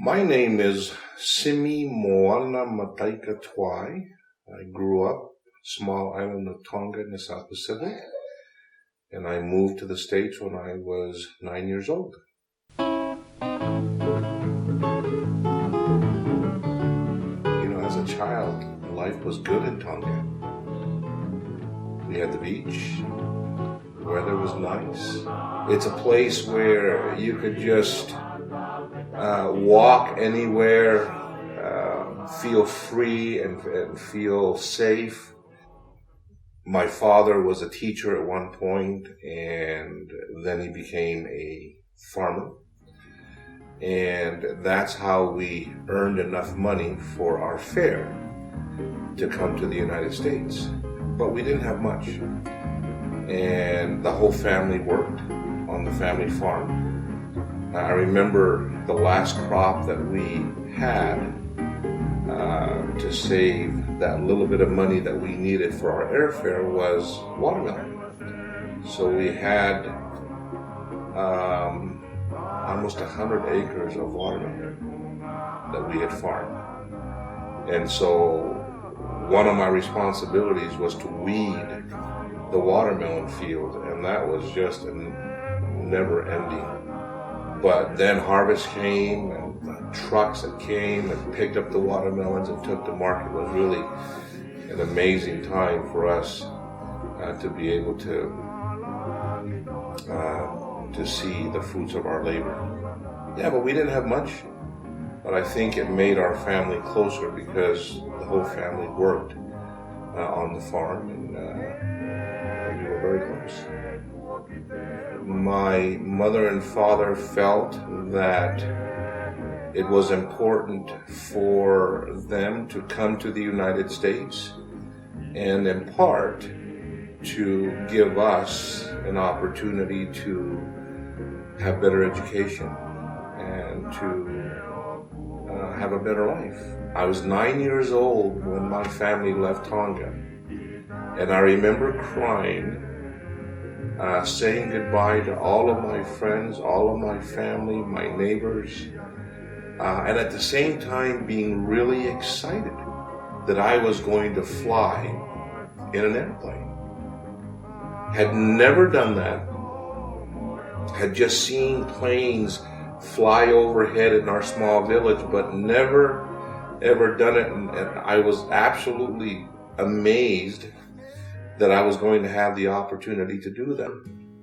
My name is Simi Tuai. I grew up small island of Tonga in the South Pacific, and I moved to the States when I was 9 years old. As a child, life was good in Tonga. We had the beach, the weather was nice. It's a place where you could just walk anywhere, feel free and feel safe. My father was a teacher at one point, and then he became a farmer. And that's how we earned enough money for our fare to come to the United States. But we didn't have much. And the whole family worked on the family farm. I remember the last crop that we had to save that little bit of money that we needed for our airfare was watermelon. So we had almost 100 acres of watermelon that we had farmed. And so one of my responsibilities was to weed the watermelon field, and that was just never ending. But then harvest came, and the trucks that came and picked up the watermelons and took to market. Was really an amazing time for us to be able to see the fruits of our labor. Yeah, but we didn't have much. But I think it made our family closer because the whole family worked on the farm, and we were very close. My mother and father felt that it was important for them to come to the United States and in part to give us an opportunity to have better education and to have a better life. I was 9 years old when my family left Tonga, and I remember crying, saying goodbye to all of my friends, all of my family, my neighbors, and at the same time being really excited that I was going to fly in an airplane. Had never done that. Had just seen planes fly overhead in our small village, but never ever done it. And I was absolutely amazed that I was going to have the opportunity to do that.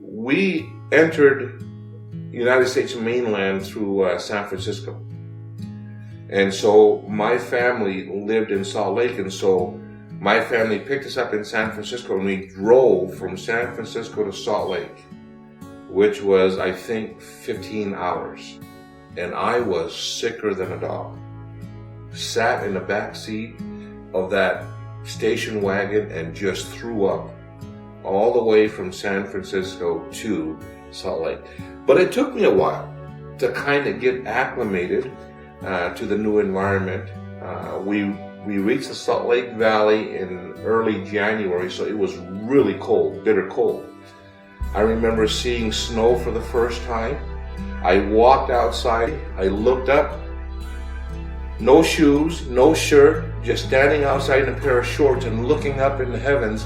We entered United States mainland through San Francisco. And so my family lived in Salt Lake, and so my family picked us up in San Francisco, and we drove from San Francisco to Salt Lake, which was, I think, 15 hours. And I was sicker than a dog. Sat in the back seat of that station wagon and just threw up all the way from San Francisco to Salt Lake. But it took me a while to kind of get acclimated to the new environment. We reached the Salt Lake Valley in early January, so it was really cold, bitter cold. I remember seeing snow for the first time. I walked outside, I looked up, no shoes, no shirt, just standing outside in a pair of shorts and looking up in the heavens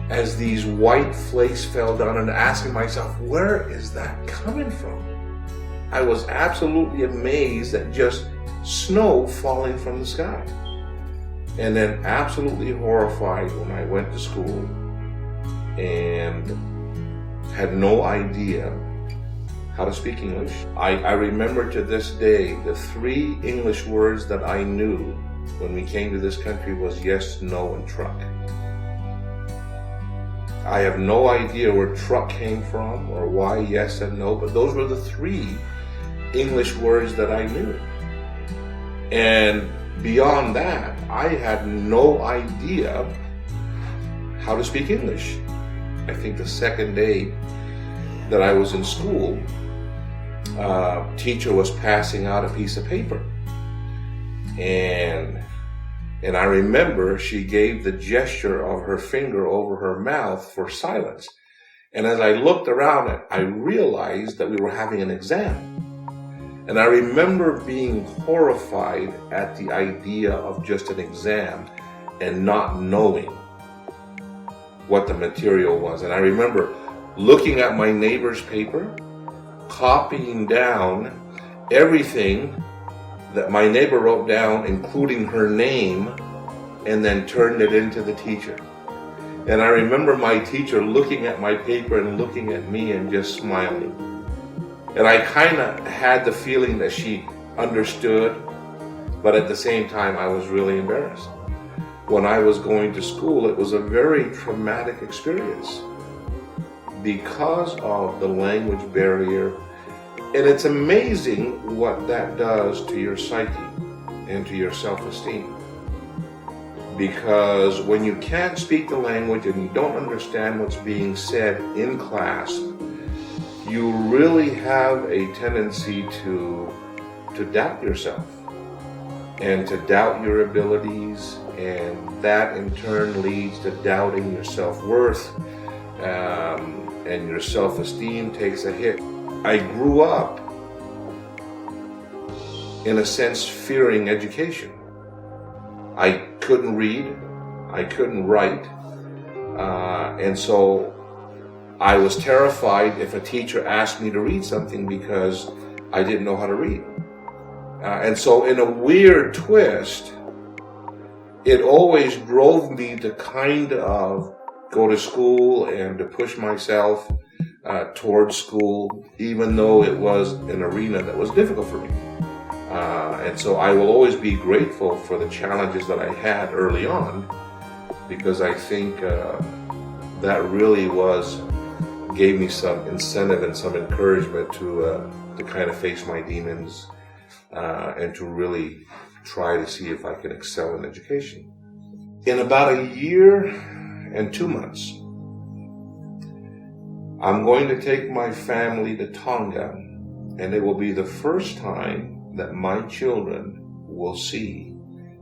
as these white flakes fell down, and asking myself, where is that coming from? I was absolutely amazed at just snow falling from the sky. And then absolutely horrified when I went to school and had no idea how to speak English. I remember to this day the 3 English words that I knew when we came to this country was yes, no, and truck. I have no idea where truck came from or why yes and no, but those were the 3 English words that I knew. And beyond that, I had no idea how to speak English. I think the second day that I was in school, teacher was passing out a piece of paper. And I remember she gave the gesture of her finger over her mouth for silence. And as I looked around, I realized that we were having an exam. And I remember being horrified at the idea of just an exam and not knowing what the material was. And I remember looking at my neighbor's paper, copying down everything that my neighbor wrote down, including her name, and then turned it into the teacher. And I remember my teacher looking at my paper and looking at me and just smiling. And I kind of had the feeling that she understood, but at the same time I was really embarrassed. When I was going to school, it was a very traumatic experience because of the language barrier. And it's amazing what that does to your psyche and to your self-esteem. Because when you can't speak the language and you don't understand what's being said in class, you really have a tendency to doubt yourself and to doubt your abilities, and that in turn leads to doubting your self-worth, and your self-esteem takes a hit. I grew up, in a sense, fearing education. I couldn't read, I couldn't write, and so I was terrified if a teacher asked me to read something because I didn't know how to read. And so in a weird twist, it always drove me to kind of go to school and to push myself towards school, even though it was an arena that was difficult for me. And so I will always be grateful for the challenges that I had early on, because I think that really gave me some incentive and some encouragement to kind of face my demons and to really try to see if I can excel in education. In about a year and 2 months, I'm going to take my family to Tonga, and it will be the first time that my children will see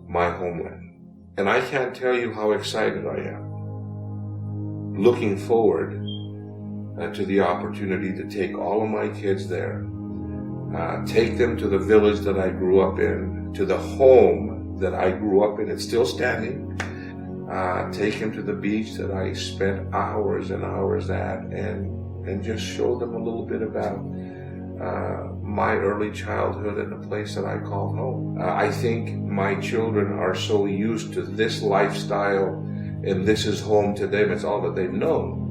my homeland. And I can't tell you how excited I am. Looking forward to the opportunity to take all of my kids there, take them to the village that I grew up in, to the home that I grew up in. It's still standing. Take them to the beach that I spent hours and hours at, and just show them a little bit about my early childhood in a place that I call home. I think my children are so used to this lifestyle, and this is home to them. It's all that they've known.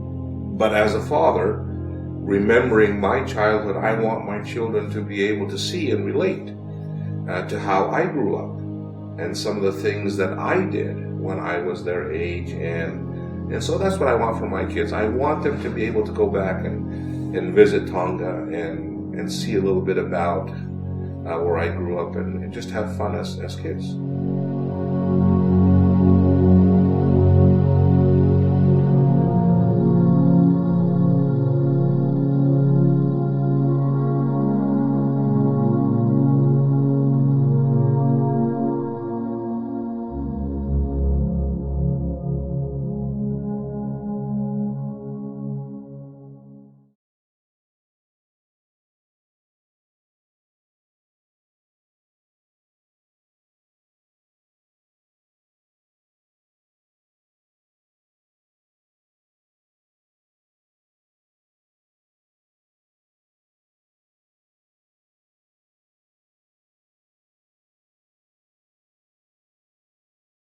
But as a father, remembering my childhood, I want my children to be able to see and relate to how I grew up and some of the things that I did when I was their age. And so that's what I want for my kids. I want them to be able to go back and visit Tonga and see a little bit about where I grew up and just have fun as kids.